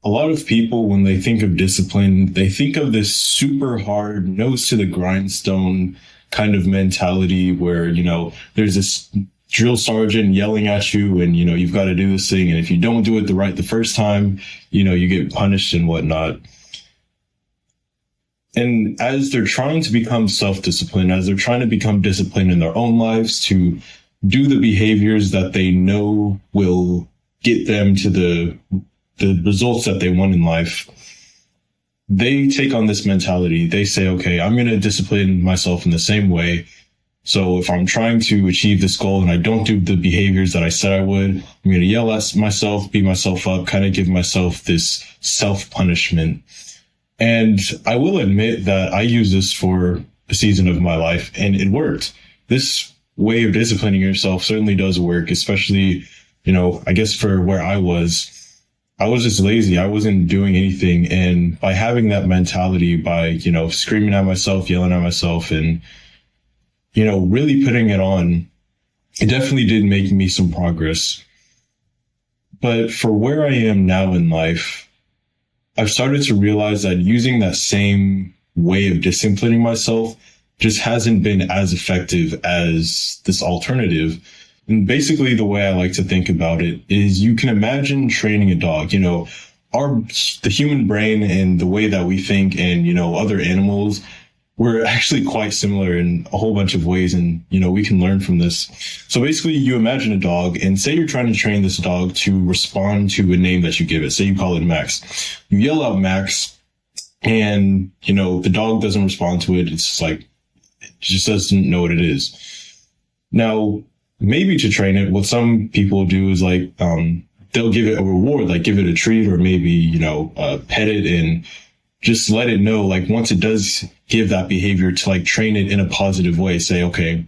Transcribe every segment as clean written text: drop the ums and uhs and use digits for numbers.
a lot of people, when they think of discipline, they think of this super hard, nose to the grindstone kind of mentality where, there's this drill sergeant yelling at you and, you've got to do this thing. And if you don't do it the first time, you get punished and whatnot. And as they're trying to become self-disciplined, as they're trying to become disciplined in their own lives to do the behaviors that they know will get them to the results that they want in life, they take on this mentality. They say, okay, I'm going to discipline myself in the same way. So if I'm trying to achieve this goal and I don't do the behaviors that I said I would, I'm going to yell at myself, beat myself up, kind of give myself this self-punishment. And I will admit that I used this for a season of my life and it worked. This way of disciplining yourself certainly does work, especially, I guess for where I was just lazy. I wasn't doing anything. And by having that mentality, by, screaming at myself, yelling at myself and, really putting it on, it definitely did make me some progress. But for where I am now in life, I've started to realize that using that same way of disciplining myself just hasn't been as effective as this alternative. And basically the way I like to think about it is you can imagine training a dog. The human brain and the way that we think and, other animals, we're actually quite similar in a whole bunch of ways. And, we can learn from this. So basically you imagine a dog and say you're trying to train this dog to respond to a name that you give it. Say you call it Max. You yell out Max and, the dog doesn't respond to it. It's just like, it just doesn't know what it is. Now, maybe to train it, what some people do is like, they'll give it a reward, like give it a treat or maybe, pet it and just let it know, like once it does give that behavior to like train it in a positive way, say, okay,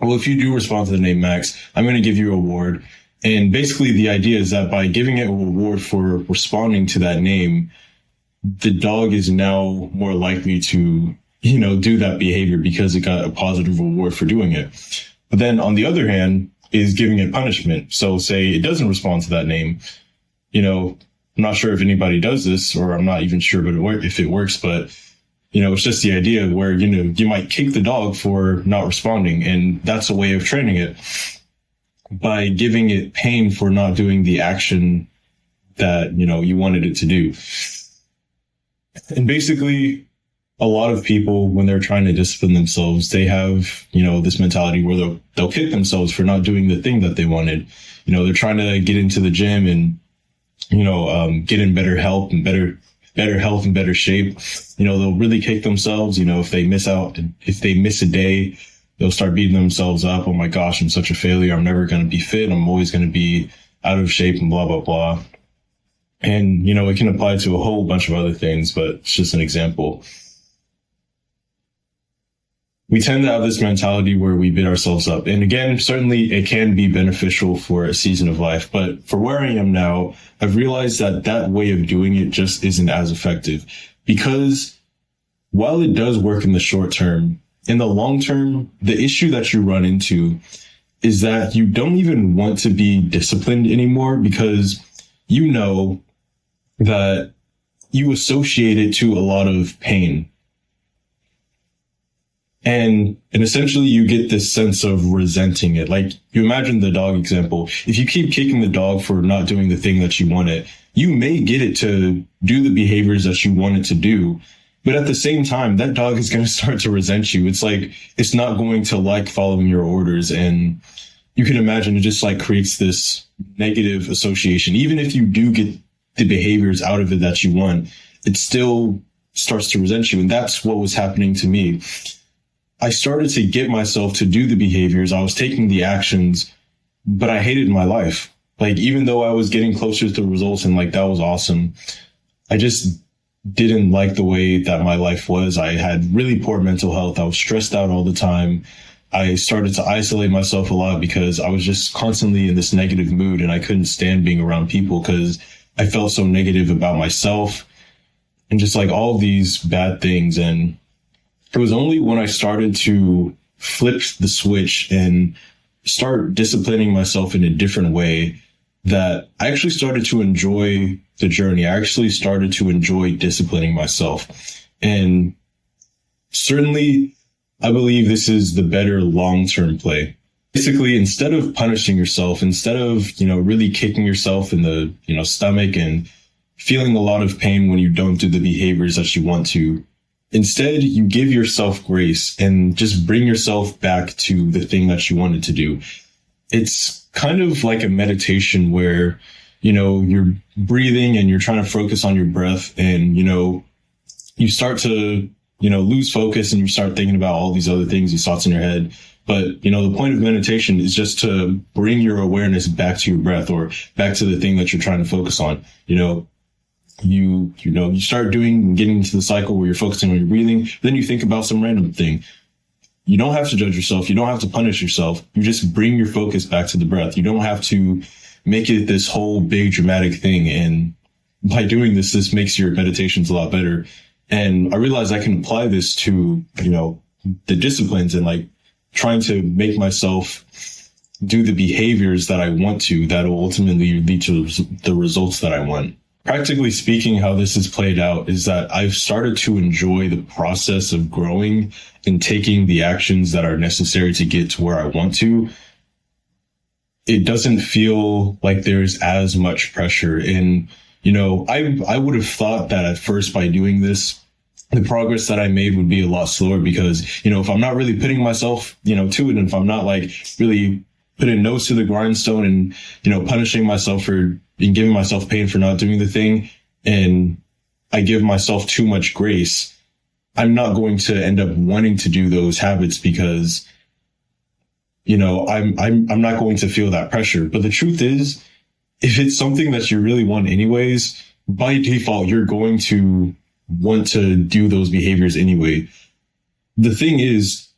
well, if you do respond to the name Max, I'm going to give you a reward. And basically the idea is that by giving it a reward for responding to that name, the dog is now more likely to, do that behavior because it got a positive reward for doing it. But then on the other hand is giving it punishment. So say it doesn't respond to that name, I'm not sure if anybody does this, or I'm not even sure if it works, but, it's just the idea where, you might kick the dog for not responding. And that's a way of training it by giving it pain for not doing the action that, you wanted it to do. And basically, a lot of people, when they're trying to discipline themselves, they have, this mentality where they'll kick themselves for not doing the thing that they wanted. They're trying to get into the gym and, get in better health and better shape. They'll really kick themselves. If they miss a day, they'll start beating themselves up. Oh my gosh, I'm such a failure. I'm never going to be fit. I'm always going to be out of shape and blah, blah, blah. And, it can apply to a whole bunch of other things, but it's just an example. We tend to have this mentality where we beat ourselves up. And again, certainly it can be beneficial for a season of life. But for where I am now, I've realized that way of doing it just isn't as effective. Because while it does work in the short term, in the long term, the issue that you run into is that you don't even want to be disciplined anymore because you know that you associate it to a lot of pain. And essentially you get this sense of resenting it. Like you imagine the dog example. If you keep kicking the dog for not doing the thing that you wanted, you may get it to do the behaviors that you want it to do. But at the same time, that dog is going to start to resent you. It's like, it's not going to like following your orders. And you can imagine it just like creates this negative association. Even if you do get the behaviors out of it that you want, it still starts to resent you. And that's what was happening to me. I started to get myself to do the behaviors. I was taking the actions, but I hated my life. Like, even though I was getting closer to the results and like, that was awesome, I just didn't like the way that my life was. I had really poor mental health. I was stressed out all the time. I started to isolate myself a lot because I was just constantly in this negative mood and I couldn't stand being around people because I felt so negative about myself and just like all these bad things. And it was only when I started to flip the switch and start disciplining myself in a different way that I actually started to enjoy the journey, I actually started to enjoy disciplining myself. And certainly, I believe this is the better long-term play. Basically, instead of punishing yourself, instead of, really kicking yourself in the, stomach and feeling a lot of pain when you don't do the behaviors that you want to, instead, you give yourself grace and just bring yourself back to the thing that you wanted to do. It's kind of like a meditation where, you're breathing and you're trying to focus on your breath, and, you start to, lose focus and you start thinking about all these other things, these thoughts in your head. But, the point of meditation is just to bring your awareness back to your breath, or back to the thing that you're trying to focus on. You start getting into the cycle where you're focusing on your breathing. Then you think about some random thing. You don't have to judge yourself. You don't have to punish yourself. You just bring your focus back to the breath. You don't have to make it this whole big dramatic thing. And by doing this makes your meditations a lot better. And I realized I can apply this to, the disciplines, and like trying to make myself do the behaviors that I want to, that will ultimately lead to the results that I want. Practically speaking, how this has played out is that I've started to enjoy the process of growing and taking the actions that are necessary to get to where I want to. It doesn't feel like there's as much pressure. And, I would have thought that at first, by doing this, the progress that I made would be a lot slower, because, if I'm not really putting myself, to it, and if I'm not like really putting nose to the grindstone and, punishing myself and giving myself pain for not doing the thing, and I give myself too much grace, I'm not going to end up wanting to do those habits, because, I'm not going to feel that pressure. But the truth is, if it's something that you really want anyways, by default, you're going to want to do those behaviors anyway. The thing is,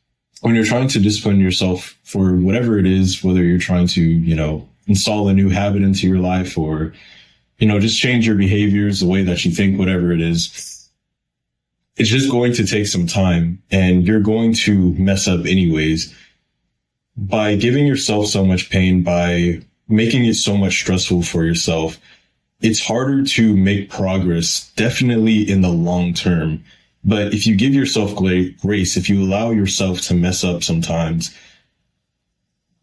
when you're trying to discipline yourself for whatever it is, whether you're trying to, install a new habit into your life, or, just change your behaviors, the way that you think, whatever it is, it's just going to take some time, and you're going to mess up anyways. By giving yourself so much pain, by making it so much stressful for yourself, it's harder to make progress, definitely in the long term. But if you give yourself grace, if you allow yourself to mess up sometimes,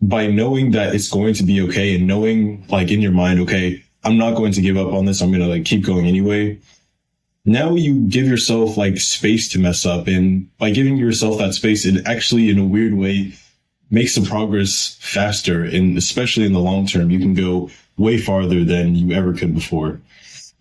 by knowing that it's going to be okay, and knowing like in your mind, okay, I'm not going to give up on this, I'm going to keep going anyway. Now you give yourself space to mess up. And by giving yourself that space, it actually, in a weird way, makes the progress faster. And especially in the long term, you can go way farther than you ever could before.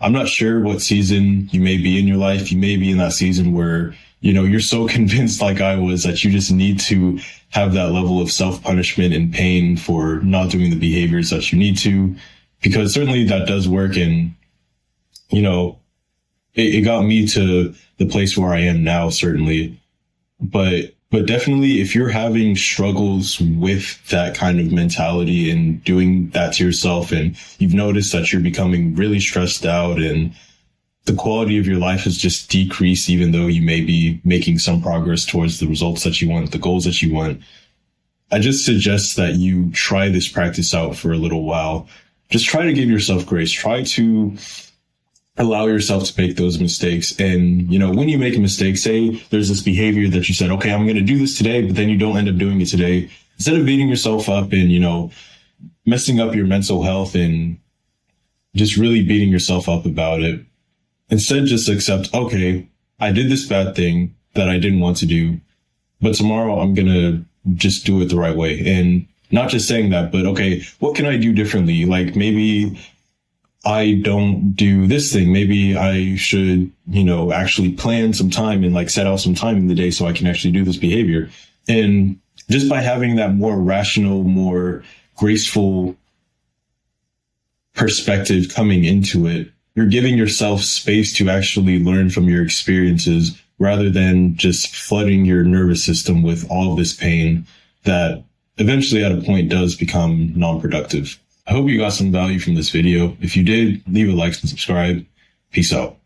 I'm not sure what season you may be in your life. You may be in that season where, you're so convinced, like I was, that you just need to have that level of self-punishment and pain for not doing the behaviors that you need to, because certainly that does work. And, it got me to the place where I am now, certainly. But definitely, if you're having struggles with that kind of mentality and doing that to yourself, and you've noticed that you're becoming really stressed out and the quality of your life has just decreased, even though you may be making some progress towards the results that you want, the goals that you want, I just suggest that you try this practice out for a little while. Just try to give yourself grace. Try to allow yourself to make those mistakes. And, when you make a mistake, say there's this behavior that you said, okay, I'm going to do this today, but then you don't end up doing it today. Instead of beating yourself up and, messing up your mental health and just really beating yourself up about it, instead just accept, okay, I did this bad thing that I didn't want to do, but tomorrow I'm going to just do it the right way. And not just saying that, but okay, what can I do differently? Like maybe I don't do this thing. Maybe I should, actually plan some time and set out some time in the day so I can actually do this behavior. And just by having that more rational, more graceful perspective coming into it, you're giving yourself space to actually learn from your experiences rather than just flooding your nervous system with all of this pain that eventually at a point does become non-productive. I hope you got some value from this video. If you did, leave a like and subscribe. Peace out.